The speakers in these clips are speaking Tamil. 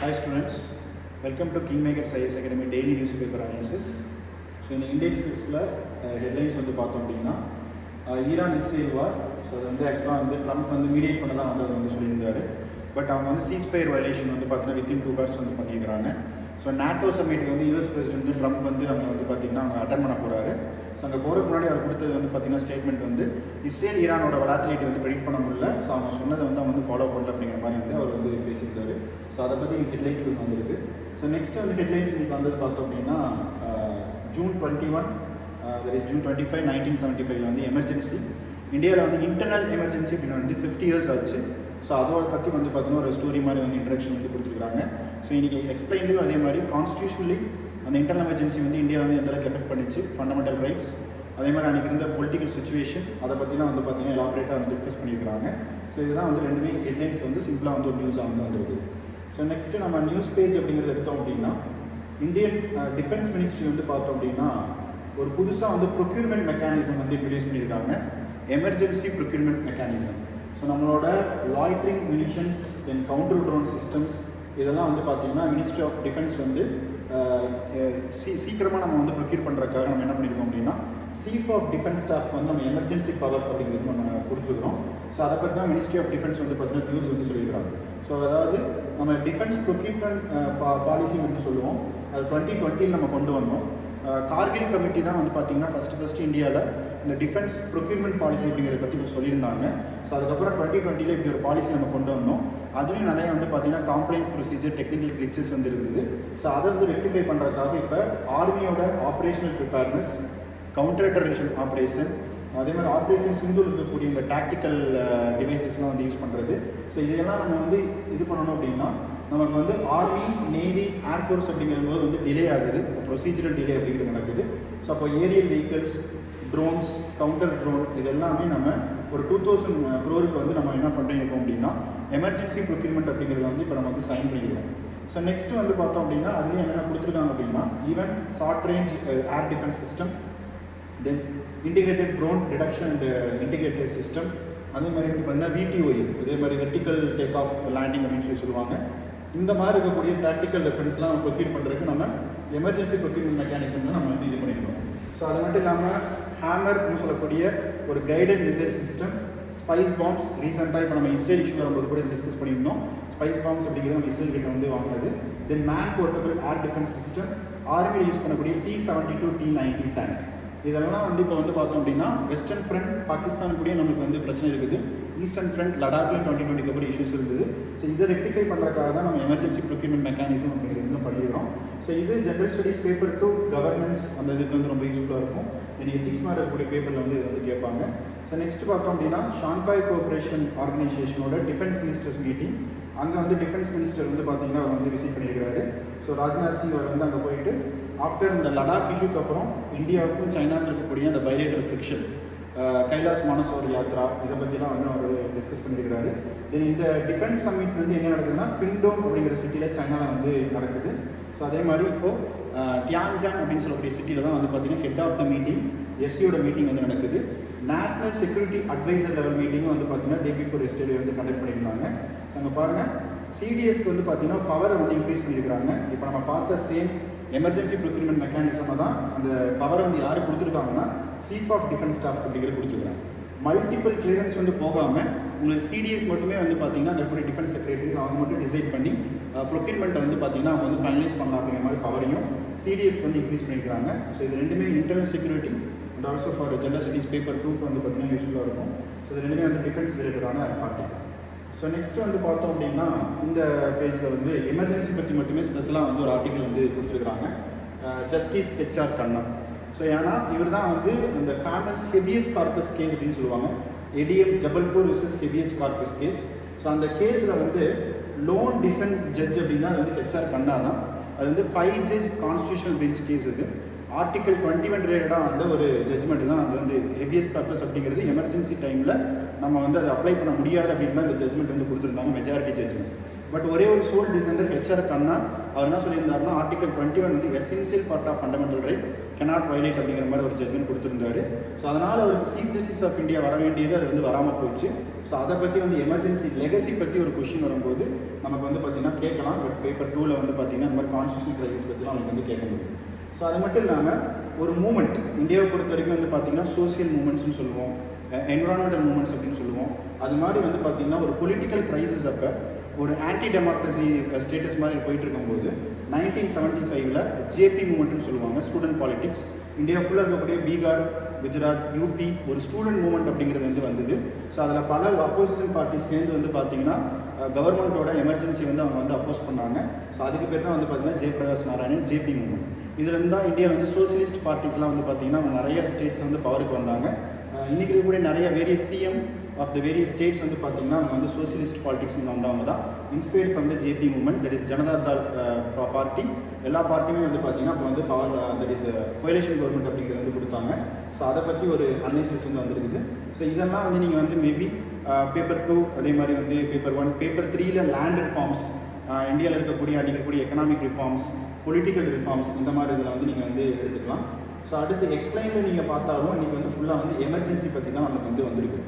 Hi students, welcome to Kingmaker IAS Academy Daily Newspaper Analysis. So in Indian Spaceல headlines வந்து பார்த்தோம் அப்படின்னா ஈரான் இஸ்ரேல் வார். ஸோ அது வந்து ஆக்சுவலாக வந்து ட்ரம்ப் வந்து மீடியேட் பண்ண தான் வந்து சொல்லியிருந்தாரு. பட் அவங்க வந்து சீஸ்ஃபயர் வயலேஷன் வந்து பார்த்தீங்கன்னா வித்தின் 2 hours வந்து பண்ணியிருக்கிறாங்க. ஸோ நாட்டோ சம்மிட்டுக்கு வந்து யூஎஸ் பிரசிடென்ட் ட்ரம்ப் வந்து அங்கே வந்து பார்த்திங்கன்னா அவங்க அட்டன் பண்ண போகிறாரு. ஸோ அங்கே போகிறதுக்கு முன்னாடி அவர் கொடுத்தது வந்து பார்த்திங்கன்னா ஸ்டேட்மெண்ட் வந்து இஸ்ரேல் ஈரானோட வலாட்டிலிட்டி வந்து ப்ரெடிக்ட் பண்ண முடியல. ஸோ அவங்க சொன்னதை வந்து அவங்க வந்து ஃபாலோ பண்ணல அப்படிங்கிற மாதிரி வந்து அவர் வந்து பேசியிருந்தாரு. ஸோ அதை பற்றி ஹெட்லைன்ஸ் வந்துருக்கு. ஸோ நெக்ஸ்ட் வந்து ஹெட்லைன்ஸ் இன்னைக்கு வந்தது பார்த்தோம் அப்படின்னா June 21 that is June 25 1975 வந்து எமர்ஜென்சி இந்தியாவில் வந்து இன்டர்னல் எமர்ஜென்சி அப்படின்னு வந்து 50 years ஆச்சு. ஸோ அதோட பற்றி வந்து பார்த்தீங்கன்னா ஒரு ஸ்டோரி மாதிரி வந்து இன்ட்ரடக்ஷன் வந்து கொடுத்துருக்காங்க. ஸோ இன்றைக்கி எக்ஸ்பிளைன்லையும் அதே மாதிரி கான்ஸ்டியூஷனலி அந்த இன்டர்னல் எமர்ஜென்சி வந்து இந்தியா வந்து எந்த அளவுக்கு எஃபெக்ட் பண்ணிச்சு, ஃபண்டமெண்டல் ரைட்ஸ், அதே மாதிரி அன்றைக்கி இருந்த பொலிட்டிக்கல் சுச்சுவேஷன், அதை பற்றிலாம் வந்து பார்த்தீங்கன்னா எலாபரேட்டாக வந்து டிஸ்கஸ் பண்ணியிருக்காங்க. ஸோ இதுதான் வந்து ரெண்டுமே ஹெட்லைன்ஸ் வந்து சிம்பிளாக வந்து ஒரு நியூஸாக வந்து வந்துருக்கு. ஸோ நெக்ஸ்ட்டு நம்ம நியூஸ் பேஜ் அப்படிங்கிறது எடுத்தோம் அப்படின்னா இந்தியன் டிஃபென்ஸ் மினிஸ்ட்ரி வந்து பார்த்தோம் அப்படின்னா ஒரு புதுசாக வந்து ப்ரொக்யூர்மெண்ட் மெக்கானிசம் வந்து இன்ட்ரடியூஸ் பண்ணியிருக்காங்க, எமர்ஜென்சி ப்ரொக்யூர்மெண்ட் மெக்கானிசம். ஸோ நம்மளோட லாய்ட்ரிங் மினிஷன்ஸ் தென் கவுண்டர் ட்ரோன் சிஸ்டம்ஸ் இதெல்லாம் வந்து பார்த்திங்கன்னா மினிஸ்ட்ரி ஆஃப் டிஃபென்ஸ் வந்து சீக்கிரமாக நம்ம வந்து ப்ரொக்யூர் பண்ணுறதுக்காக நம்ம என்ன பண்ணியிருக்கோம் அப்படின்னா சீஃப் ஆஃப் டிஃபென்ஸ் ஸ்டாஃப் வந்து நம்ம எமர்ஜென்சி பவர் அப்படிங்கிறது நம்ம கொடுத்துருக்குறோம். ஸோ அதை பற்றி தான் மினிஸ்ட்ரி ஆஃப் டிஃபென்ஸ் வந்து பார்த்தீங்கன்னா நியூஸ் வந்து சொல்லியிருக்காங்க. ஸோ அதாவது நம்ம டிஃபென்ஸ் ப்ரொக்யூர்மெண்ட் பாலிசி வந்து சொல்லுவோம், அது 2020 நம்ம கொண்டு வந்தோம். கார்கில் கமிட்டி தான் வந்து பார்த்திங்கன்னா ஃபஸ்ட்டு இந்தியாவில் இந்த டிஃபென்ஸ் ப்ரொக்யூர்மெண்ட் பாலிசி அப்படிங்கிறத பற்றி சொல்லியிருந்தாங்க. ஸோ அதுக்கப்புறம் 2020 இப்படி ஒரு பாலிசி நம்ம கொண்டு வந்தோம். அதுலேயும் நிறைய வந்து பார்த்திங்கன்னா காம்ப்ளைண்ட் ப்ரொசீஜர், டெக்னிக்கல் கிளிச்சஸ் வந்து இருந்தது. ஸோ அதை வந்து ரெக்டிஃபை பண்ணுறதுக்காக இப்போ ஆர்மியோட operational preparedness, counter terrorism operation, அதே மாதிரி ஆப்ரேஷன் சிந்தூர் இருக்கக்கூடிய இந்த டாக்டிக்கல் டிவைசஸ்லாம் வந்து யூஸ் பண்ணுறது. ஸோ இதெல்லாம் நம்ம வந்து இது பண்ணணும் அப்படின்னா நமக்கு வந்து ஆர்மி, நேவி, ஏர்ஃபோர்ஸ் அப்படிங்கிறபோது வந்து டிலே ஆகுது, ப்ரொசீஜரல் டிலே அப்படிங்கிறது நடக்குது. ஸோ அப்போ aerial vehicles, drones, counter drone இது எல்லாமே நம்ம ஒரு 2000 crore வந்து நம்ம என்ன பண்ணிருக்கோம் அப்படின்னா எமர்ஜென்சி ப்ரொக்யூர்மெண்ட் அப்படிங்கிறது வந்து இப்போ நம்ம வந்து சைன் பண்ணிக்கிறோம். ஸோ நெக்ஸ்ட் வந்து பார்த்தோம் அப்படின்னா அதுலேயும் என்னென்ன கொடுத்துருக்காங்க அப்படின்னா even short range air defence system, then integrated drone detection and integrated system, அதே மாதிரி வந்து பார்த்தீங்கன்னா VTOA, இதே மாதிரி வெர்டிக்கல் டேக் ஆஃப் லேண்டிங் அப்படின்னு சொல்லி சொல்லுவாங்க. இந்த மாதிரி இருக்கக்கூடிய டாக்டிக்கல் வெப்பன்ஸ்லாம் நம்ம ப்ரொக்யூர் பண்ணுறதுக்கு நம்ம எமர்ஜென்சி ப்ரொக்யூர்மெண்ட் மெக்கானிசம் நம்ம வந்து இது பண்ணியிருக்கோம். ஸோ அது மட்டும் இல்லாமல் ஹேமர்னு சொல்லக்கூடிய ஒரு guided missile system, spice bombs, ரீசெண்டாக இப்போ நம்ம இஸ்ரேல் இஷ்யூ வரும்போது கூட டிஸ்கஸ் பண்ணியிருந்தோம். ஸ்பைஸ் பாம்ப்ஸ் அப்படிங்கிறது நம்ம இஸ்ரேல் கிட்ட வந்து வாங்கினது. Then man portable air defence system, ஆர்மியில் யூஸ் பண்ணக்கூடிய T-72, T-90 டேங்க், இதெல்லாம் வந்து இப்போ வந்து பார்த்தோம் அப்படின்னா வெஸ்டர்ன் ஃப்ரண்ட் பாகிஸ்தான் கூடயே நமக்கு வந்து பிரச்சனை இருக்குது. ஈஸ்டர்ன் ஃப்ரண்ட் லடாக்லையும் 2020 அப்புறம் இஷ்யூஸ் இருக்குது. ஸோ இதை ரெக்டிஃபை பண்ணுறதுக்காக தான் நம்ம எமர்ஜென்சி ப்ரொக்யூர்மெண்ட் மெக்கானிசம் அப்படிங்கிறது பண்ணிடுறோம். ஸோ இது ஜென்ரல் ஸ்டடீஸ் பேப்பர் 2 கவர்னன்ஸ் அந்த இதுக்கு வந்து ரொம்ப யூஸ்ஃபுல்லாக இருக்கும். இது எத்திக்ஸ் மாதிரி இருக்கக்கூடிய பேப்பரில் வந்து இது வந்து கேட்பாங்க. ஸோ நெக்ஸ்ட் பார்த்தோம் அப்படின்னா ஷாங்காய் கோஆப்ரேஷன் ஆர்கனைசேஷனோட டிஃபென்ஸ் மினிஸ்டர்ஸ் மீட்டிங், அங்கே வந்து டிஃபென்ஸ் மினிஸ்டர் வந்து பார்த்தீங்கன்னா அவர் வந்து விசிட் பண்ணியிருக்காரு. ஸோ ராஜ்நாத் சிங் அவர் வந்து அங்கே போயிட்டு ஆஃப்டர் இந்த லடாக் இஷ்யூக்கு அப்புறம் இந்தியாவுக்கும் சைனாவுக்கு இருக்கக்கூடிய அந்த பைலேட்டரல் ஃபிக்ஷன், கைலாஸ் மானசரோவர் யாத்ரா, இதை பற்றிலாம் வந்து அவர் டிஸ்கஸ் பண்ணியிருக்கிறாரு. தென் இந்த டிஃபென்ஸ் சம்மிட் வந்து எங்கே நடக்குதுன்னா பிண்டோங் அப்படிங்கிற சிட்டியில் சைனாவில் வந்து நடக்குது. ஸோ அதே மாதிரி இப்போது டியான்ஜான் அப்படின்னு சொல்லக்கூடிய சிட்டியில் தான் வந்து பார்த்திங்கன்னா ஹெட் ஆஃப் த மீட்டிங், எஸ்சியோட மீட்டிங் வந்து நடக்குது. நேஷனல் செக்யூரிட்டி அட்வைசர் லெவல் மீட்டிங்கும் வந்து பார்த்திங்கன்னா டே பிஃபோர் எஸ்டே வந்து கண்டக்ட் பண்ணியிருந்தாங்க. ஸோ அங்கே பாருங்கள் சிடிஎஸ்க்கு வந்து பார்த்திங்கன்னா பவரை வந்து இன்க்ரீஸ் பண்ணியிருக்கிறாங்க. இப்போ நம்ம பார்த்த சேம் எமர்ஜென்சி ப்ரொக்யூர்மெண்ட் மெக்கானிசமாக தான் அந்த பவரை வந்து யார் கொடுத்துருக்காங்கன்னா சீஃப் ஆஃப் டிஃபென்ஸ் ஸ்டாஃப் அப்படிங்கிற கொடுத்துருக்காங்க. மல்டிபிள் கிளியரன்ஸ் வந்து போகாமல் உங்களுக்கு சிடிஎஸ் மட்டுமே வந்து பார்த்தீங்கன்னா அந்த கூட டிஃபென்ஸ் செக்ரட்டரிஸ் அவங்க மட்டும் டிசைட் பண்ணி ப்ரொக்யூர்மெண்ட்டை வந்து பார்த்தீங்கன்னா அவங்க வந்து ஃபைனலைஸ் பண்ணலாம் அப்படிங்கிற மாதிரி பவரையும் சிடிஎஸ் வந்து இன்க்ரீஸ் பண்ணியிருக்காங்க. ஸோ இது ரெண்டுமே internal security and also for general studies paper 2 வந்து பார்த்தீங்கன்னா யூஸ்ஃபுல்லாக இருக்கும். ஸோ இது ரெண்டுமே வந்து டிஃபென்ஸ் ரிலேட்டடான ஆர்டிகல். ஸோ நெக்ஸ்ட் வந்து பார்த்தோம் அப்படின்னா இந்த பேஜில் வந்து எமர்ஜென்சி பற்றி மட்டுமே ஸ்பெஷலாக வந்து ஒரு ஆர்டிக்கல் வந்து கொடுத்துருக்குறாங்க, ஜஸ்டிஸ் HR கண்ணா. ஸோ ஏன்னா இவர் தான் வந்து இந்த ஃபேமஸ் ஹெபியஸ் கார்பஸ் கேஸ் அப்படின்னு சொல்லுவாங்க, ADM Jabalpur versus habeas corpus case. So அந்த கேஸில் வந்து லோன் டிசன்ட் ஜட்ஜ் அப்படின்னா அது வந்து HR கண்ணா தான். அது வந்து 5 judge கான்ஸ்டியூஷனல் பெஞ்ச் கேஸ். இது ஆர்டிகல் 21 ரிலேட்டடாக வந்து ஒரு ஜட்ஜ்மெண்ட் தான். அது வந்து ஹெபியஸ் கார்பஸ் அப்படிங்கிறது எமர்ஜென்சி டைமில் நம்ம வந்து அதை அப்ளை பண்ண முடியாது அப்படின்னு தான் இந்த ஜட்ஜ்மெண்ட் வந்து கொடுத்துருந்தாங்க, மெஜாரிட்டி ஜட்ஜ்மெண்ட். பட் ஒரே ஒரு சோல் டிசெண்டர் ஹெச்ஆர் கண்ணா அவர் என்ன சொல்லியிருந்தாருன்னா ஆர்டிகல் 21 வந்து essential part of fundamental right cannot violate அப்படிங்கிற மாதிரி ஒரு ஜட்மெண்ட் கொடுத்துருந்தாரு. ஸோ அதனால் அவருக்கு சீஃப் ஜஸ்டிஸ் ஆஃப் இந்தியா வர வேண்டியது அது வந்து வராமல் போயிடுச்சு. ஸோ அதை பற்றி வந்து எமர்ஜென்சி லெகசி பற்றி ஒரு கொஷின் வரும்போது நமக்கு வந்து பார்த்திங்கன்னா கேட்கலாம். பட் பேப்பர் 2ல் வந்து பார்த்திங்கன்னா இந்த மாதிரி கான்ஸ்டியூஷன் கிரைசிஸ் பற்றிலாம் நமக்கு வந்து கேட்க முடியும். ஸோ அது மட்டும் இல்லாமல் ஒரு மூமெண்ட் இந்தியாவை பொறுத்த வரைக்கும் வந்து பார்த்திங்கன்னா சோசியல் மூமெண்ட்ஸ்னு சொல்லுவோம், என்விரான்மெண்டல் மூமெண்ட்ஸ் அப்படின்னு சொல்லுவோம். அது மாதிரி வந்து பார்த்திங்கன்னா ஒரு பொலிட்டிக்கல் கிரைசிஸ் அப்போ ஒரு ஆன்டி டெமோக்ரஸி ஸ்டேட்டஸ் மாதிரி போயிட்டு இருக்கும்போது 1975ல் ஜேபி மூமெண்ட்னு சொல்லுவாங்க, ஸ்டூடெண்ட் பாலிட்டிக்ஸ். இந்தியா ஃபுல்லாக இருக்கக்கூடிய பீகார், குஜராத், யூபி ஒரு ஸ்டூடெண்ட் மூமெண்ட் அப்படிங்கிறது வந்து வந்தது. ஸோ அதில் பல அப்போசிஷன் பார்ட்டிஸ் சேர்ந்து வந்து பார்த்திங்கன்னா கவர்மெண்ட்டோட எமர்ஜென்சி வந்து அவங்க வந்து அப்போஸ் பண்ணாங்க. ஸோ அதுக்கு பேர் தான் வந்து பார்த்திங்கன்னா ஜெயபிரகாஷ் நாராயணன் ஜேபி மூமெண்ட். இதுலேருந்து தான் இந்தியாவில் வந்து சோசியலிஸ்ட் பார்ட்டிஸ்லாம் வந்து பார்த்திங்கன்னா அவங்க நிறைய ஸ்டேட்ஸ் வந்து பவருக்கு வந்தாங்க. இன்றைக்கி இருக்கக்கூடிய நிறைய various CM of the various states வந்து பார்த்திங்கன்னா அவங்க வந்து சோசியலிஸ்ட் பாலிட்டிக்ஸ் வந்தவங்க தான். Inspired from the JP movement, that is Janata Dal party. எல்லா பார்ட்டியுமே வந்து பார்த்திங்கன்னா இப்போ வந்து power that is coalition government அப்படிங்கிறது வந்து கொடுத்தாங்க. ஸோ அதை பற்றி ஒரு அனாலிசிஸ் வந்து வந்துருக்குது. ஸோ இதெல்லாம் வந்து நீங்கள் வந்து மேபி பேப்பர் 2 அதே மாதிரி வந்து பேப்பர் 1 பேப்பர் 3ல் லேண்ட் ரிஃபார்ம்ஸ், இந்தியாவில் இருக்கக்கூடிய எக்கனாமிக் ரிஃபார்ம்ஸ், பொலிட்டிக்கல் ரிஃபார்ம்ஸ், இந்த மாதிரி இதில் வந்து நீங்கள் வந்து எடுத்துக்கலாம். ஸோ அடுத்து எக்ஸ்பிளைனில் நீங்கள் பார்த்தாலும் இன்றைக்கி வந்து ஃபுல்லாக வந்து எமர்ஜென்சி பற்றி தான் நமக்கு வந்து வந்திருக்கு.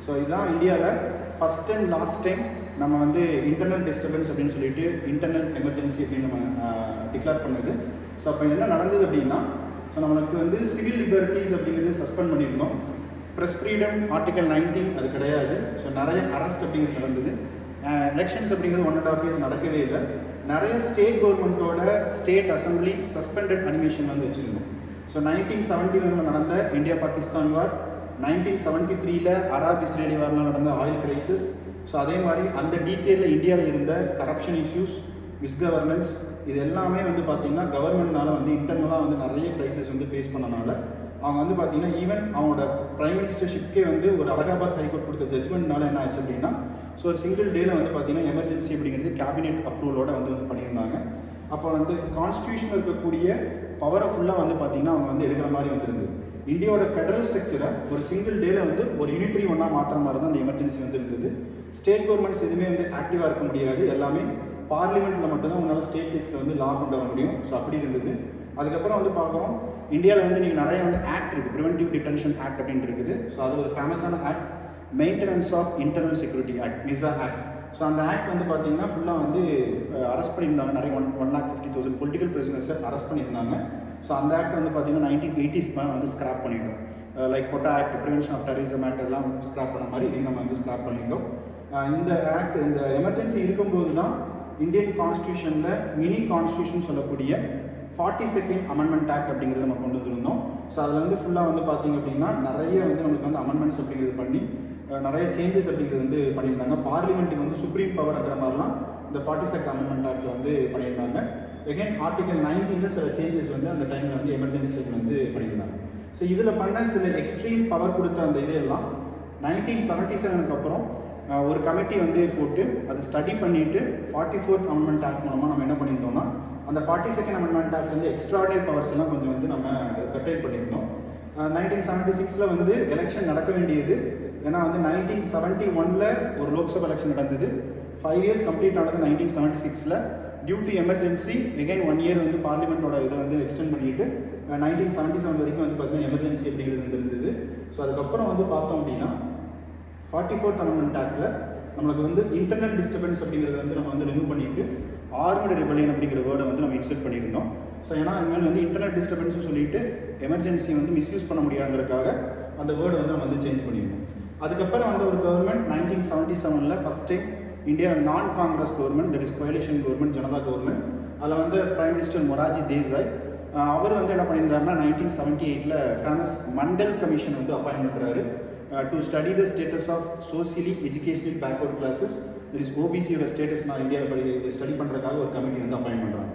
ஸோ இதுதான் இந்தியாவில் ஃபஸ்ட் அண்ட் லாஸ்ட் டைம் நம்ம வந்து இன்டர்னல் டிஸ்டர்பன்ஸ் அப்படின்னு சொல்லிட்டு இன்டர்னல் எமர்ஜென்சி அப்படின்னு நம்ம டிக்ளேர் பண்ணுது. ஸோ அப்போ என்ன நடந்தது அப்படின்னா, ஸோ நம்மளுக்கு வந்து சிவில் லிபர்ட்டிஸ் அப்படிங்கிறது சஸ்பெண்ட் பண்ணியிருந்தோம். ப்ரெஸ் ஃப்ரீடம் ஆர்டிகல் 19 அது கிடையாது. ஸோ நிறைய அரெஸ்ட் அப்படிங்கிறது நடந்தது. எலெக்ஷன்ஸ் அப்படிங்கிறது 1.5 years நடக்கவே இல்லை. நிறைய ஸ்டேட் கவர்மெண்ட்டோட ஸ்டேட் அசம்பிளி சஸ்பெண்டட் அனிமேஷன் வந்து வச்சுருந்தோம். ஸோ 1971 நடந்த இந்தியா பாகிஸ்தான் வார், 1973ல் அராப் இஸ்ரேலி வார்னால் நடந்த ஆயில் கிரைசிஸ். ஸோ அதே மாதிரி அந்த டீகேடில் இந்தியாவில் இருந்த கரப்ஷன் இஷ்யூஸ், மிஸ்கவர்னன்ஸ், இது எல்லாமே வந்து பார்த்திங்கன்னா கவர்மெண்ட்னால வந்து இன்டர்னலாக வந்து நிறைய கிரைசிஸ் வந்து ஃபேஸ் பண்ணனால அவங்க வந்து பார்த்திங்கன்னா ஈவன் அவங்களோட ப்ரைம் மினிஸ்டர்ஷிப்கே வந்து ஒரு அலகாபாத் ஹைகோர்ட் கொடுத்த ஜட்மெண்ட்னால என்ன ஆச்சு அப்படின்னா, ஸோ ஒரு சிங்கிள் டேயில் வந்து பார்த்திங்கன்னா எமர்ஜென்சி அப்படிங்கிறது கேபினெட் அப்ரூவலோட வந்து பண்ணியிருந்தாங்க. அப்போ வந்து கான்ஸ்டியூஷன் இருக்கக்கூடிய பவரை ஃபுல்லாக வந்து பார்த்திங்கன்னா அவங்க வந்து எடுக்கிற மாதிரி வந்துருந்தது. இந்தியாவோட ஃபெடரல் ஸ்ட்ரக்சரை ஒரு சிங்கிள் டேல வந்து ஒரு யூனிட்ரி ஒன்றா மாற்றுற மாதிரி தான் அந்த எமர்ஜென்சி வந்து இருந்தது. ஸ்டேட் கவர்மெண்ட்ஸ் எதுவுமே வந்து ஆக்டிவாக இருக்க முடியாது, எல்லாமே பார்லிமெண்ட்டில் மட்டும்தான் உங்களால் ஸ்டேட் லிஸ்ட்டில் வந்து லா கொண்டு வர முடியும். ஸோ அப்படி இருந்தது. அதுக்கப்புறம் வந்து பார்க்குறோம் இந்தியாவில் வந்து நீங்கள் நிறைய வந்து ஆக்ட் இருக்குது, ப்ரிவென்டிவ் டிடென்ஷன் ஆக்ட் அப்படின்னு இருக்குது. ஸோ அது ஒரு ஃபேமஸான act, maintenance of internal security act, MISA act. So அந்த ஆக்ட் வந்து பார்த்திங்கன்னா ஃபுல்லாக வந்து அரெஸ்ட் பண்ணியிருந்தாங்க. நிறைய 1,50,000 பொலிட்டிக்கல் பிரிசனர்ஸை அரெஸ்ட் பண்ணியிருந்தாங்க. ஸோ அந்த ஆக்ட் வந்து பார்த்திங்கன்னா 1980s வந்து ஸ்க்ராப் பண்ணிட்டோம். லைக் கொட்டா act, prevention of terrorism act எல்லாம் ஸ்க்ராப் பண்ண மாதிரி இதையும் நம்ம வந்து ஸ்க்ராப் பண்ணிட்டோம். இந்த ஆக்ட், இந்த எமர்ஜென்சி இருக்கும்போது தான் இந்தியன் கான்ஸ்டியூஷனில் மினி கான்ஸ்டியூஷன் சொல்லக்கூடிய 42nd அமெண்ட்மெண்ட் ஆக்ட் அப்படிங்கிறது நம்ம கொண்டு வந்திருந்தோம். ஸோ அதில் வந்து ஃபுல்லாக வந்து பார்த்திங்க அப்படின்னா நிறைய வந்து நமக்கு வந்து அமெண்ட்மெண்ட்ஸ் அப்படிங்கிறது பண்ணி நிறைய சேஞ்சஸ் அப்படிங்கிறது வந்து பண்ணியிருந்தாங்க. பார்லிமெண்ட்டுக்கு வந்து சுப்ரீம் பவர் அப்படின்ற மாதிரிலாம் இந்த 42nd அமெண்ட்மெண்ட் ஆக்டில் வந்து பண்ணியிருந்தாங்க. எகைன் ஆர்டிகல் 19ல் சில சேஞ்சஸ் வந்து அந்த டைமில் வந்து எமர்ஜென்சி டைமில் வந்து பண்ணியிருந்தாங்க. ஸோ இதில் பண்ண சில எக்ஸ்ட்ரீம் பவர் கொடுத்த அந்த இதையெல்லாம் 1977 அப்புறம் ஒரு கமிட்டி வந்து போட்டு அதை ஸ்டடி பண்ணிவிட்டு 44th அமெண்ட்மெண்ட் ஆக்ட் மூலமாக நம்ம என்ன பண்ணியிருந்தோம்னா அந்த 42nd அமெண்ட்மெண்ட் ஆக்ட்லேருந்து எக்ஸ்ட்ராடனரி பவர்ஸ் எல்லாம் கொஞ்சம் வந்து நம்ம கட்டேட் பண்ணியிருந்தோம். 1976ல் வந்து எலெக்ஷன் நடக்க வேண்டியது, ஏன்னா வந்து 1971ல் ஒரு லோக்சபா எலெக்ஷன் நடந்தது. 5 years கம்ப்ளீட் ஆனது 1976ல். Due to emergency again 1 year வந்து பார்லிமெண்ட்டோட இதை வந்து எக்ஸ்டெண்ட் பண்ணிட்டு 1977 வரைக்கும் வந்து பார்த்தீங்கன்னா எமர்ஜென்சி அப்படிங்கிறது வந்து இருந்தது. ஸோ அதுக்கப்புறம் வந்து பார்த்தோம் அப்படின்னா 44th அமெண்ட்மெண்ட் ஆக்டில் நம்மளுக்கு வந்து இன்டர்னல் டிஸ்டர்பன்ஸ் அப்படிங்கிறத வந்து நம்ம வந்து ரிமூவ் பண்ணிட்டு ஆர்மடு ரெபலியன் அப்படிங்கிற வேர்டை வந்து நம்ம இன்சர்ட் பண்ணியிருந்தோம். ஸோ ஏன்னா இனிமேல் வந்து இன்டர்னல் டிஸ்டர்பன்ஸ் சொல்லிட்டு எமர்ஜென்சியை வந்து மிஸ்யூஸ் பண்ண முடியாதுங்கிறதுக்காக அந்த வேர்டை வந்து நம்ம வந்து சேஞ்ச் பண்ணியிருந்தோம். அதுக்கப்புறம் வந்து ஒரு கவர்மெண்ட் 1977ல் first time India non Congress government, that is coalition government, Janata government. அதில் வந்து பிரைம் மினிஸ்டர் மொரார்ஜி தேசாய் அவர் வந்து என்ன பண்ணியிருந்தாருன்னா 1978ல் ஃபேமஸ் மண்டல் கமிஷன் வந்து அப்பாயின்ட் பண்ணுறாரு to study the status of socially educational backward classes, that is ஓபிசியோட ஸ்டேட்டஸ் நான் இந்தியாவில் ஸ்டடி பண்ணுறதுக்காக ஒரு கமிட்டி வந்து அப்பாயின்ட் பண்ணுறாங்க.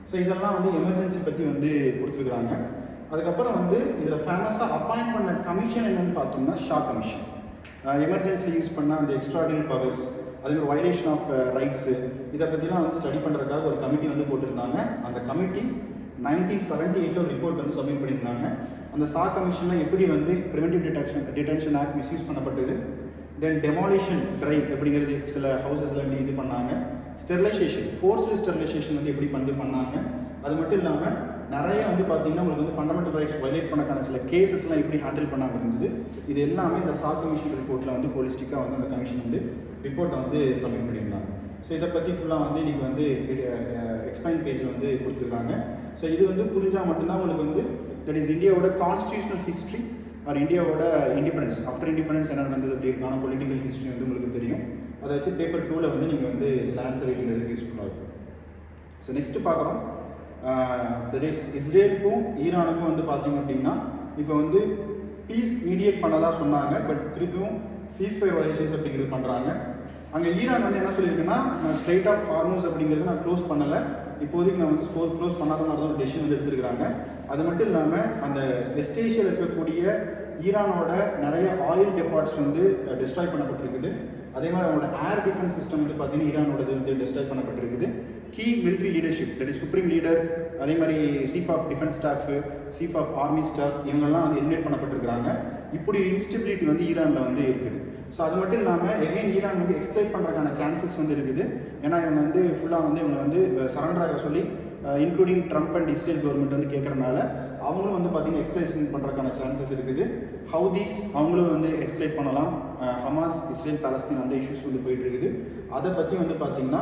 ஸோ இதெல்லாம் வந்து எமர்ஜென்சி பற்றி வந்து கொடுத்துருக்குறாங்க. அதுக்கப்புறம் வந்து இதில் ஃபேமஸாக அப்பாயின்ட் பண்ண கமிஷன் என்னென்னு பார்த்தோம்னா ஷா கமிஷன். எமர்ஜென்சியில் யூஸ் பண்ண அந்த எக்ஸ்ட்ராடினரி பவர்ஸ், அதே ஒரு வயலேஷன் ஆஃப் ரைட்ஸு, இதை பற்றிலாம் வந்து ஸ்டடி பண்ணுறதுக்காக ஒரு கமிட்டி வந்து போட்டிருந்தாங்க. அந்த கமிட்டி 1978ல் ஒரு ரிப்போர்ட் வந்து சப்மிட் பண்ணியிருந்தாங்க. அந்த ஷா கமிஷனில் எப்படி வந்து ப்ரிவென்டிவ் டிடென்ஷன் ஆக்ட் மிஸ்யூஸ் பண்ணப்பட்டது, தென் டெமாலிஷன் ட்ரைவ் அப்படிங்கிறது சில ஹவுசஸில் இது பண்ணாங்க, ஸ்டெரிலைசேஷன், ஃபோர்ஸ்டு ஸ்டெரிலைசேஷன் வந்து எப்படி பண்ணாங்க. அது மட்டும் இல்லாமல் நிறைய வந்து பார்த்தீங்கன்னா உங்களுக்கு வந்து ஃபண்டமெண்டல் ரைட்ஸ் வயலேட் பண்ணக்கான சில கேசஸ்லாம் எப்படி ஹேண்டில் பண்ணாமல் இருந்தது. இது எல்லாமே இந்த சா கமிஷன் ரிப்போர்ட்டில் வந்து ஹோலிஸ்டிக்காக வந்து அந்த கமிஷன் வந்து ரிப்போர்ட்டை வந்து சப்மிட் பண்ணியிருந்தாங்க. ஸோ இதை பற்றி ஃபுல்லாக வந்து இன்றைக்கி வந்து எக்ஸ்பிளைன் பேஜில் வந்து கொடுத்துருக்காங்க. ஸோ இது வந்து புரிஞ்சால் மட்டும்தான் உங்களுக்கு வந்து தட் இஸ் இந்தியாவோட கான்ஸ்டியூஷனல் ஹிஸ்ட்ரி ஆர் இந்தியாவோட இண்டிபெண்டன்ஸ், ஆஃப்டர் இண்டிபெண்டன்ஸ் என்ன நடந்தது அப்படிங்கிறதுக்கான பொலிட்டிக்கல் ஹிஸ்ட்ரி வந்து உங்களுக்கு தெரியும். அதை வச்சு பேப்பர் 2ல் வந்து நீங்கள் வந்து சில ஆன்சர் ரைட்டிங் எழுதி யூஸ்ஃபுல்லாக இருக்கும். ஸோ நெக்ஸ்ட்டு பார்க்குறோம், தட் இஸ் இஸ்ரேலுக்கும் ஈரானுக்கும் வந்து பார்த்தீங்க அப்படின்னா இப்போ வந்து பீஸ் மீடியேட் பண்ணதாக சொன்னாங்க. பட் திருப்பியும் சீஸ்ஃபயர் வயலேஷன்ஸ் அப்படிங்கிறது பண்ணுறாங்க. அங்கே ஈரான் வந்து என்ன சொல்லியிருக்குன்னா, நான் ஸ்ட்ரெயிட் ஆஃப் ஹார்மோஸ் அப்படிங்கிறது நான் க்ளோஸ் பண்ணலை, இப்போதைக்கு நான் வந்து க்ளோஸ் பண்ணாத மாதிரி தான் ஒரு டெசிஷன் வந்து எடுத்துருக்காங்க. அது மட்டும் இல்லாமல் அந்த வெஸ்ட் ஏஷியாவில் இருக்கக்கூடிய ஈரானோட நிறைய ஆயில் டெபாட்ஸ் வந்து டிஸ்ட்ராய் பண்ணப்பட்டிருக்குது. அதே மாதிரி அவங்களோட ஏர் டிஃபென்ஸ் சிஸ்டம் வந்து பார்த்தீங்கன்னா ஈரானோடது வந்து டிஸ்ட்ராய் பண்ணப்பட்டிருக்குது. Key military leadership, that is supreme leader, அதே மாதிரி chief of defence staff, chief of army staff, இவங்கெல்லாம் வந்து எலிமினேட் பண்ணப்பட்டிருக்கிறாங்க. இப்படி இன்ஸ்டபிலிட்டி வந்து ஈரானில் வந்து இருக்குது. ஸோ அது மட்டும் இல்லாமல் எகைன் ஈரான் வந்து எக்ஸ்பிளைட் பண்ணுறதுக்கான சான்சஸ் வந்து இருக்குது. ஏன்னா இவங்க வந்து ஃபுல்லாக வந்து இவங்க வந்து சரண்டராக சொல்லி including Trump and Israel government வந்து கேட்குறனால அவங்களும் வந்து பார்த்தீங்கன்னா எக்ஸ்பிளேஷன் பண்ணுறதுக்கான சான்சஸ் இருக்குது. ஹவுதீஸ் அவங்களும் வந்து எக்ஸ்பிளைட் பண்ணலாம். ஹமாஸ், இஸ்ரேல், பாலஸ்தீன் அந்த இஷ்யூஸ் வந்து போயிட்டு இருக்குது. அதை பற்றி வந்து பார்த்தீங்கன்னா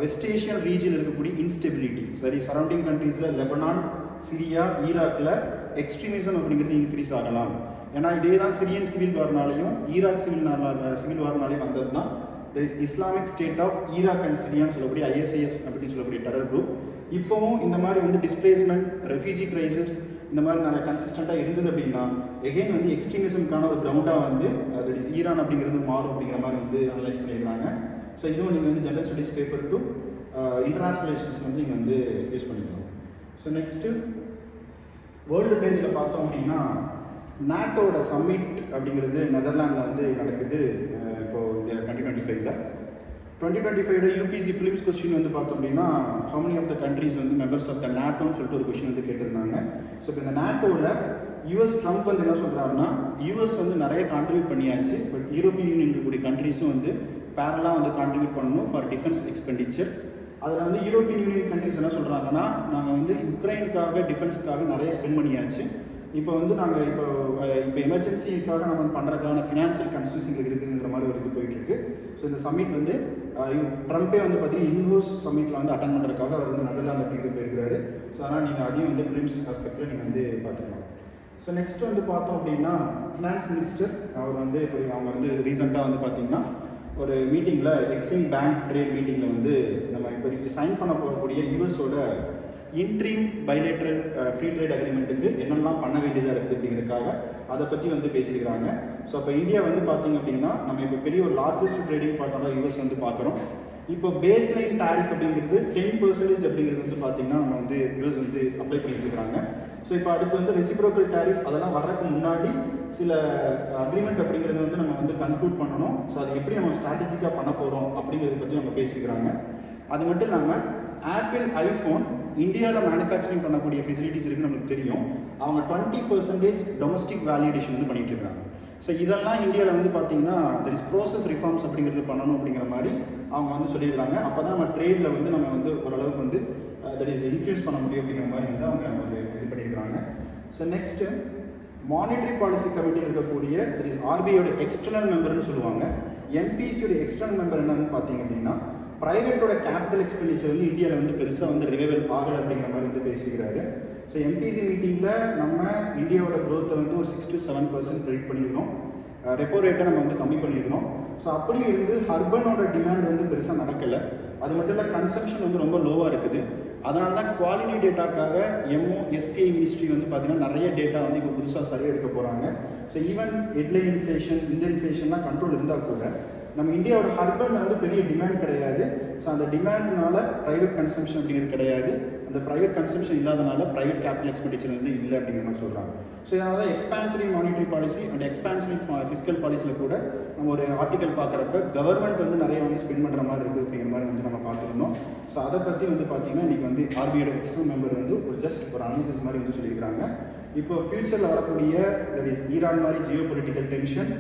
வெஸ்ட் ஏஷியன் ரீஜன் இருக்கக்கூடிய இன்ஸ்டெபிலிட்டி, சரி சரௌண்டிங் கண்ட்ரீஸில் லெபனான், சிரியா, ஈராக்கில் எக்ஸ்ட்ரீமிசம் அப்படிங்கிறது இன்க்ரீஸ் ஆகலாம். ஏன்னா இதே தான் சிரியன் சிவில் வார்னாலையும் ஈராக் சிவில் வார்னாலையும் வந்தது தான் there is Islamic state of Iraq and சிரியான்னு சொல்லக்கூடிய ISIS அப்படின்னு சொல்லக்கூடிய டெரர் குரூப். இப்போவும் இந்த மாதிரி வந்து டிஸ்பிளேஸ்மெண்ட், ரெஃப்யூஜி கிரைசிஸ் இந்த மாதிரி நிறைய கன்சிஸ்டண்ட்டாக இருந்தது அப்படின்னா எகெயின் வந்து எக்ஸ்ட்ரீமிசம்கான ஒரு கிரவுண்டாக வந்து தட் இஸ் ஈரான் அப்படிங்கிறது மாறும் அப்படிங்கிற மாதிரி வந்து அனலைஸ் பண்ணியிருக்காங்க. ஸோ இதுவும் நீங்கள் வந்து general studies paper 2 international relations வந்து நீங்கள் வந்து யூஸ் பண்ணிக்கலாம். ஸோ நெக்ஸ்ட்டு வேர்ல்டு பேஜில் பார்த்தோம் அப்படின்னா நாட்டோட சம்மிட் அப்படிங்கிறது நெதர்லாண்டில் வந்து நடக்குது. இப்போது 2025 யூபிசி ஃபிலிம்ஸ் கொஸ்டின் வந்து பார்த்தோம் அப்படின்னா how many of the countries வந்து மெம்பர்ஸ் ஆஃப் த நாட்டோன்னு சொல்லிட்டு ஒரு கொஸ்டின் வந்து கேட்டிருந்தாங்க. ஸோ இப்போ இந்த நாட்டோவில் யூஎஸ் ட்ரம்ப் வந்து என்ன சொல்கிறாருன்னா, யூஎஸ் வந்து நிறைய கான்ட்ரிபியூட் பண்ணியாச்சு, பட் யூரோப்பியன் யூனியன் இருக்கக்கூடிய கண்ட்ரீஸும் வந்து பேரலாக வந்து கான்ட்ரிபியூட் பண்ணணும் ஃபார் டிஃபென்ஸ் எக்ஸ்பெண்டிச்சர். அதில் வந்து யூரோப்பியன் யூனியன் கண்ட்ரிஸ் என்ன சொல்கிறாங்கன்னா, நாங்கள் வந்து யுக்ரைனுக்காக டிஃபென்ஸ்க்காக நிறைய ஸ்பெண்ட் பண்ணியாச்சு, இப்போ வந்து நாங்கள் இப்போ எமர்ஜென்சிக்காக நம்ம பண்ணுறதுக்கான ஃபினான்ஷியல் கன்ஸ்டியூஷன் இருக்குங்கிற மாதிரி ஒரு இது போயிட்டுருக்கு. ஸோ இந்த சம்மிட் வந்து ட்ரம்ப்பே வந்து பார்த்தீங்கன்னா இன்ஹவுஸ் சம்மிட்டில் வந்து அட்டன் பண்ணுறதுக்காக அவர் வந்து நெதர்லாந்து அப்படிங்கிறது போயிருக்கிறாரு. ஸோ அதனால் நீங்கள் அதையும் வந்து பிலிம்ஸ் ஆஸ்பெக்டில் நீங்கள் வந்து பார்த்துக்கலாம். ஸோ நெக்ஸ்ட் வந்து பார்த்தோம் அப்படின்னா ஃபினான்ஸ் மினிஸ்டர் அவர் வந்து இப்போ அவங்க வந்து ரீசெண்டாக வந்து பார்த்தீங்கன்னா ஒரு மீட்டிங்கில் எக்ஸிம் பேங்க் ட்ரேட் மீட்டிங்கில் வந்து நம்ம இப்போ சைன் பண்ண போகக்கூடிய யூஎஸோட இன்ட்ரீம் பைலேட்ரல் ஃப்ரீ ட்ரேட் அக்ரிமெண்ட்டுக்கு என்னெல்லாம் பண்ண வேண்டியதாக இருக்குது அப்படிங்கிறதுக்காக அதை பற்றி வந்து பேசியிருக்கிறாங்க. ஸோ அப்போ இந்தியா வந்து பார்த்திங்க அப்படின்னா நம்ம இப்போ பெரிய ஒரு லார்ஜஸ்ட் ட்ரேடிங் பார்ட்னராக யூஎஸ் வந்து பார்க்குறோம். இப்போ பேஸ் லைன் டேரிஃப் அப்படிங்கிறது 10% அப்படிங்கிறது வந்து பார்த்திங்கன்னா நம்ம வந்து யூஎஸ் வந்து அப்ளை பண்ணிட்டு இருக்கிறாங்க. ஸோ இப்போ அடுத்து வந்து ரெசிப்ரோக்கல் டேரிஃப் அதெல்லாம் வர்றதுக்கு முன்னாடி சில அக்ரிமெண்ட் அப்படிங்கிறது வந்து நம்ம வந்து கன்க்ளூட் பண்ணணும். ஸோ அது எப்படி நம்ம ஸ்ட்ராட்டஜிக்காக பண்ண போகிறோம் அப்படிங்கிறத பற்றி அவங்க பேசியிருக்கிறாங்க. அது மட்டும் இல்லாமல் ஆப்பிள் ஐஃபோன் இந்தியாவில் மேனுஃபேக்சரிங் பண்ணக்கூடிய ஃபெசிலிட்டிஸ் இருக்குன்னு நமக்கு தெரியும். அவங்க 20% டொமஸ்டிக் வேலிடேஷன் வந்து பண்ணிட்டு இருக்காங்க. ஸோ இதெல்லாம் இந்தியாவில் வந்து பார்த்தீங்கன்னா தட் இஸ் ப்ரோசஸ் ரிஃபார்ம்ஸ் அப்படிங்கிறது பண்ணணும் அப்படிங்கிற மாதிரி அவங்க வந்து சொல்லியிருக்காங்க. அப்போ தான் நம்ம ட்ரேடில் வந்து நம்ம வந்து ஓரளவுக்கு வந்து தட் இஸ் இன்ஃப்ளூயன்ஸ் பண்ண முடியும் அப்படிங்கிற மாதிரி வந்து அவங்க இது பண்ணியிருக்காங்க. ஸோ நெக்ஸ்ட்டு மானிட்டரி பாலிசி கமிட்டியில் இருக்கக்கூடிய தட் இஸ் ஆர்பிஐயோட எக்ஸ்டர்னல் மெம்பர்னு சொல்லுவாங்க. எம்பிசியோட எக்ஸ்டர்னல் மெம்பர் என்னன்னு பார்த்தீங்க அப்படின்னா ப்ரைவேட்டோட கேபிட்டல் எக்ஸ்பெண்டிச்சர் வந்து இந்தியாவில் வந்து பெருசாக வந்து ரிவைவல் ஆகலை அப்படிங்கிற மாதிரி வந்து பேசியிருக்கிறாரு. ஸோ எம்பிசி மீட்டிங்கில் நம்ம இந்தியாவோட க்ரோத்தை வந்து ஒரு 6 to 7% ப்ரெடிக்ட் பண்ணியிருக்கோம். ரெப்போ ரேட்டை நம்ம வந்து கம்மி பண்ணியிருக்கோம். ஸோ அப்படியும் இருந்து அர்பனோட டிமாண்ட் வந்து பெருசாக நடக்கலை. அது மட்டும் இல்லை கன்சம்ஷன் வந்து ரொம்ப லோவாக இருக்குது. அதனால தான் குவாலிட்டி டேட்டாக்காக எஸ்பிஐ மினிஸ்ட்ரி வந்து பார்த்திங்கன்னா நிறைய டேட்டா வந்து இப்போ புதுசாக சர்வே எடுக்க போகிறாங்க. ஸோ ஈவன் ஹெட்லைன் இன்ஃப்ளேஷன் இந்த இன்ஃப்ளேஷன்லாம் கண்ட்ரோல் இருந்தால் கூட நம்ம இந்தியாவோட ஹர்பனில் வந்து பெரிய டிமாண்ட் கிடையாது. ஸோ அந்த டிமாண்ட்னால ப்ரைவேட் கன்சம்ஷன் அப்படிங்கிறது கிடையாது. அந்த ப்ரைவேட் கன்சம்ஷன் இல்லாதனால ப்ரைவேட் கேபிட்டல் எக்ஸ்பெண்டிச்சர் வந்து இல்லை அப்படிங்கிற மாதிரி சொல்கிறாங்க. ஸோ இதனால தான் எக்ஸ்பான்சரி மானிட்டரி பாலிசி அண்ட் எக்ஸ்பான்சரி ஃபிஸ்கல் பாலிசியில் கூட நம்ம ஒரு ஆர்டிகல் பார்க்குறப்ப கவர்மெண்ட் வந்து நிறைய வந்து ஸ்பெண்ட் பண்ணுற மாதிரி இருக்குது அப்படிங்கிற மாதிரி வந்து நம்ம பார்த்துருந்தோம். ஸோ அதை பற்றி வந்து பார்த்திங்கன்னா இன்றைக்கி வந்து ஆர்பிஐயோட எக்ஸ்டர்னல் மெம்பர் வந்து ஒரு ஜஸ்ட் ஒரு அனாலிசிஸ் மாதிரி வந்து சொல்லியிருக்காங்க. இப்போ ஃபியூச்சரில் வரக்கூடிய தட் இஸ் ஈரான் மாதிரி ஜியோ பொலிட்டிக்கல் டென்ஷன்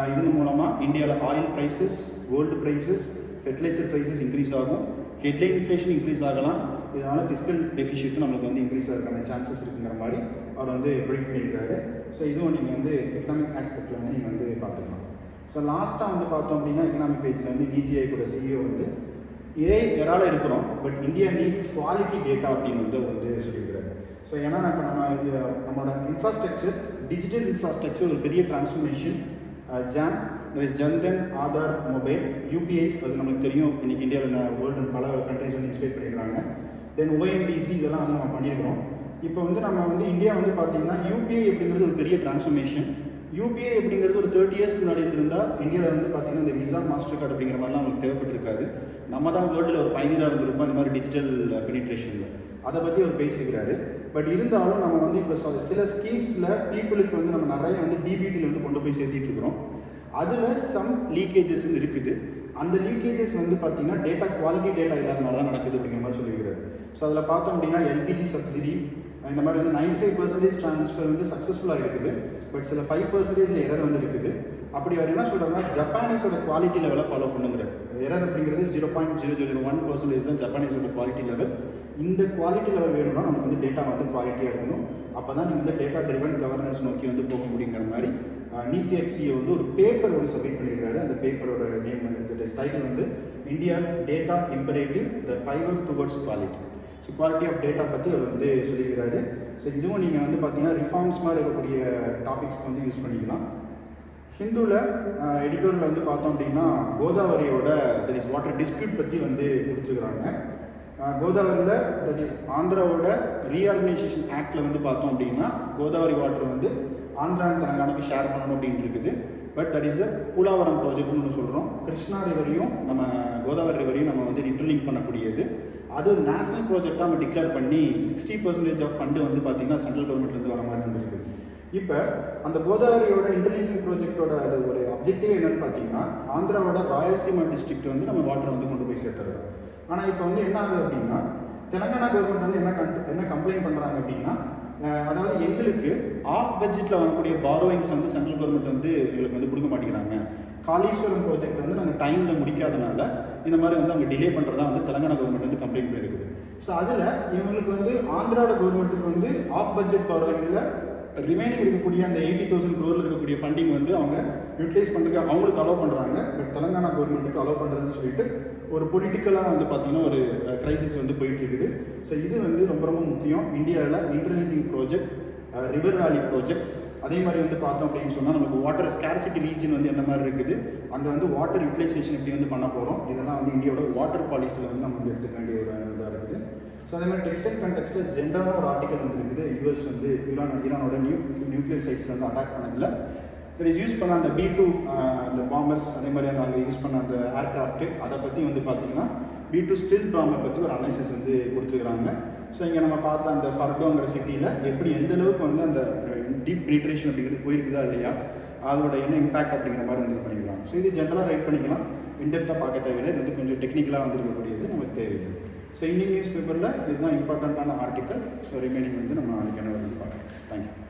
இதன் மூலமாக இந்தியாவில் oil prices, gold prices, fertiliser prices increase ஆகும், ஹெட்லைன் இன்ஃப்ளேஷன் இன்க்ரீஸ் ஆகலாம், இதனால் ஃபிஸ்கல் டெஃபிஷிட்டும் நம்மளுக்கு வந்து இன்க்ரீஸ் ஆகிறதுக்கான சான்சஸ் இருக்குங்கிற மாதிரி அவர் வந்து ப்ரிடிக்ட் பண்ணியிருக்காரு. ஸோ இதுவும் நீங்கள் வந்து எக்கனாமிக் ஆஸ்பெக்டில் வந்து நீங்கள் வந்து பார்த்துக்கலாம். ஸோ லாஸ்ட்டாக வந்து பார்த்தோம் அப்படின்னா எக்கனாமிக் பேஜில் வந்து NITI கூட CEO வந்து இதே எரால இருக்கிறோம், but India NEET quality data அப்படின்னு வந்து சொல்லியிருக்கிறாரு. ஸோ ஏன்னா இப்போ நம்மளோட இன்ஃப்ராஸ்ட்ரக்சர், டிஜிட்டல் இன்ஃப்ராஸ்ட்ரக்சர் ஒரு பெரிய transformation. Jam, there is Jan Dhan, Aadhaar, mobile, UPI அது நமக்கு தெரியும். இன்றைக்கி இந்தியாவில் வேர்ல்டு பல கண்ட்ரிஸ் வந்து இன்ஸ்பெக்ட் பண்ணியிருக்காங்க. தென் ONDC இதெல்லாம் வந்து நம்ம பண்ணியிருக்கிறோம். இப்போ வந்து நம்ம வந்து இந்தியா வந்து பார்த்திங்கன்னா UPI அப்படிங்கிறது ஒரு பெரிய டிரான்ஸ்ஃபர்மேஷன். UPI அப்படிங்கிறது ஒரு 30 இயர்ஸ்க்கு முன்னாடி இருந்தால் இந்தியாவில் வந்து பார்த்திங்கன்னா இந்த விசா, மாஸ்டர் கார்டு அப்படிங்கிற மாதிரிலாம் நமக்கு தேவைப்பட்டிருக்காது. நம்ம தான் வேர்ல்டில் ஒரு பயணியாக இருந்திருப்போம் இந்த மாதிரி டிஜிட்டல் பெனிட்ரேஷனில். அதை பற்றி அவர் பேசியிருக்கிறாரு. பட் இருந்தாலும் நம்ம வந்து இப்போ சில ஸ்கீம்ஸில் பீப்புளுக்கு வந்து நம்ம நிறைய வந்து DBTயில் வந்து கொண்டு போய் சேர்த்திட்டு இருக்கிறோம். அதில் சம் லீக்கேஜஸ் வந்து இருக்குது. அந்த லீக்கேஜஸ் வந்து பார்த்திங்கன்னா டேட்டா குவாலிட்டி டேட்டா இல்லாதனால தான் நடக்குது அப்படிங்கிற மாதிரி சொல்லியிருக்கிறாரு. ஸோ அதில் பார்த்தோம் அப்படின்னா LPG சப்சிடி இந்த மாதிரி வந்து 95% ட்ரான்ஸ்ஃபர் வந்து சக்ஸஸ்ஃபுல்லாக இருக்குது. பட் சில 5% எரர் வந்து இருக்குது. அப்படி அவர் என்ன சொல்கிறாருன்னா ஜப்பானீஸோட குவாலிட்டி லெவலை ஃபாலோ பண்ணுங்கிறார். எரர் அப்படிங்கிறது 0.001% தான் ஜப்பானீஸோட குவாலிட்டி லெவல். இந்த குவாலிட்டி லெவல் வேணும்னா நமக்கு வந்து டேட்டா வந்து குவாலிட்டியாக இருக்கணும். அப்போ தான் நீங்கள் வந்து டேட்டா ட்ரிவன் கவர்னன்ஸ் நோக்கி வந்து போக முடியுங்கிற மாதிரி NITI CEO வந்து ஒரு பேப்பர் வந்து சப்மிட் பண்ணியிருக்காரு. அந்த பேப்பரோட நேம் டைட்டில் வந்து India's data imperative the pivot towards quality. So quality of data பற்றி அவர் வந்து சொல்லியிருக்கிறாரு. ஸோ இதுவும் நீங்கள் வந்து பார்த்தீங்கன்னா ரிஃபார்ம்ஸ் மாதிரி இருக்கக்கூடிய டாபிக்ஸ் வந்து யூஸ் பண்ணிக்கலாம். ஹிந்துவில் எடிட்டோரில் வந்து பார்த்தோம் அப்படின்னா கோதாவரியோட தட் இஸ் வாட்டர் டிஸ்பியூட் பற்றி வந்து கொடுத்துருக்குறாங்க. கோதாவரியில் தட் இஸ் ஆந்திராவோட ரீஆர்கனைசேஷன் ஆக்டில் வந்து பார்த்தோம் அப்படின்னா கோதாவரி வாட்டர் வந்து ஆந்திரா தெலங்கானாக்கு ஷேர் பண்ணணும் அப்படின்னு இருக்குது. பட் தட் இஸ் பூலாவரம் ப்ராஜெக்ட்னு ஒன்று சொல்கிறோம். கிருஷ்ணா ரிவரையும் நம்ம கோதாவரி ரிவரையும் நம்ம வந்து இன்டர்லிங்க் பண்ணக்கூடியது. அது நேஷனல் ப்ராஜெக்டாக நம்ம டிக்ளேர் பண்ணி 60% ஆஃப் ஃபண்டு வந்து பார்த்திங்கன்னா சென்ட்ரல் கவர்மெண்ட்லேருந்து வர மாதிரி வந்துருக்கு. இப்போ அந்த கோதாவரியோட இன்டர்லிங்கிங் ப்ராஜெக்டோட அது ஒரு அப்ஜெக்டிவ் என்னென்னு பார்த்தீங்கன்னா ஆந்திராவோட ராயலசீமா டிஸ்ட்ரிக்ட் வந்து நம்ம வாட்டரை வந்து கொண்டு போய் சேர்த்துறது. ஆனால் இப்போ வந்து என்ன ஆகுது அப்படின்னா தெலங்கானா கவர்மெண்ட் வந்து என்ன கம்ப்ளைண்ட் பண்ணுறாங்க அப்படின்னா அதாவது எங்களுக்கு ஆஃப் பட்ஜெட்டில் வரக்கூடிய பாரோயிங்ஸ் வந்து சென்ட்ரல் கவர்மெண்ட் வந்து எங்களுக்கு வந்து கொடுக்க மாட்டேங்கிறாங்க. காளீஸ்வரம் ப்ராஜெக்ட் வந்து நாங்கள் டைமில் முடிக்காதனால இந்த மாதிரி வந்து அவங்க டிலே பண்ணுறதா வந்து தெலங்கானா கவர்மெண்ட் வந்து கம்ப்ளைண்ட் பண்ணியிருக்குது. ஸோ அதில் இவங்களுக்கு வந்து ஆந்திராவோட கவர்மெண்ட்டுக்கு வந்து ஆஃப் பட்ஜெட் பாரோயிங்கில் ரிமைனிங் இருக்கக்கூடிய அந்த 80,000 crore இருக்கக்கூடிய ஃபண்டிங் வந்து அவங்க யூட்டிலைஸ் பண்ணுறதுக்கு அவங்களுக்கு அலோவ் பண்ணுறாங்க. பட் தெலங்கானா கவர்மெண்ட்டுக்கு அலோவ் பண்ணுறதுன்னு சொல்லிட்டு ஒரு பொலிட்டிக்கலாக வந்து பார்த்திங்கன்னா ஒரு க்ரைசிஸ் வந்து போயிட்டு இருக்குது. ஸோ இது வந்து ரொம்ப ரொம்ப முக்கியம். இந்தியாவில் இன்டர்லிங்கிங் ப்ராஜெக்ட், ரிவர் வேலி ப்ராஜெக்ட், அதே மாதிரி வந்து பார்த்தோம் அப்படின்னு சொன்னால் நமக்கு வாட்டர் ஸ்கேர்சிட்டி ரீஜன் வந்து எந்த மாதிரி இருக்குது, அங்கே வந்து வாட்டர் யூட்டிலைசேஷன் எப்படி வந்து பண்ண போகிறோம், இதெல்லாம் வந்து இந்தியாவோட வாட்டர் பாலிசியில் வந்து நம்ம வந்து எடுத்துக்க வேண்டிய ஒரு இதாக இருக்குது. ஸோ அதே மாதிரி டெக்ஸ்டைல் கண்டெக்ஸ்டில் ஜென்ரலாக ஒரு ஆர்டிக்கல் வந்து இருக்குது. யூஎஸ் வந்து ஈரானோட நியூக்ளியர் சைட்ஸில் வந்து அட்டாக் பண்ணதில்லை. தட் இஸ் யூஸ் பண்ண அந்த B2 அந்த பாம்பர்ஸ், அதே மாதிரி அந்த அங்கே யூஸ் பண்ண அந்த ஏர்க்ராஃப்ட்டு, அதை பற்றி வந்து பார்த்திங்கன்னா B2 ஸ்டில் பாம்பர் பற்றி ஒரு அனாலிசிஸ் வந்து கொடுத்துருக்குறாங்க. ஸோ இங்கே நம்ம பார்த்த அந்த ஃபர்டோங்கிற சிட்டியில் எப்படி எந்த அளவுக்கு வந்து அந்த டீப் பெனிட்ரேஷன் அப்படிங்கிறது போயிருக்குதா இல்லையா, அதோட என்ன இம்பாக்ட் அப்படிங்கிற மாதிரி வந்து பண்ணிக்கலாம். ஸோ இது ஜென்ரலாக ரைட் பண்ணிக்கலாம், இன்டெப்த்தாக பார்க்க தேவையில்லை. இது வந்து கொஞ்சம் டெக்னிக்கலாக வந்துருக்கக்கூடியது நமக்கு தேவையில்லை. ஸோ இந்தியன் நியூஸ் பேப்பரில் இதுதான் இம்பார்ட்டண்ட்டான ஆர்டிக்கல். ஸோ ரிமைனிங் வந்து நம்ம நாளைக்கு என்ன வருது பார்க்கலாம். தேங்க்யூ.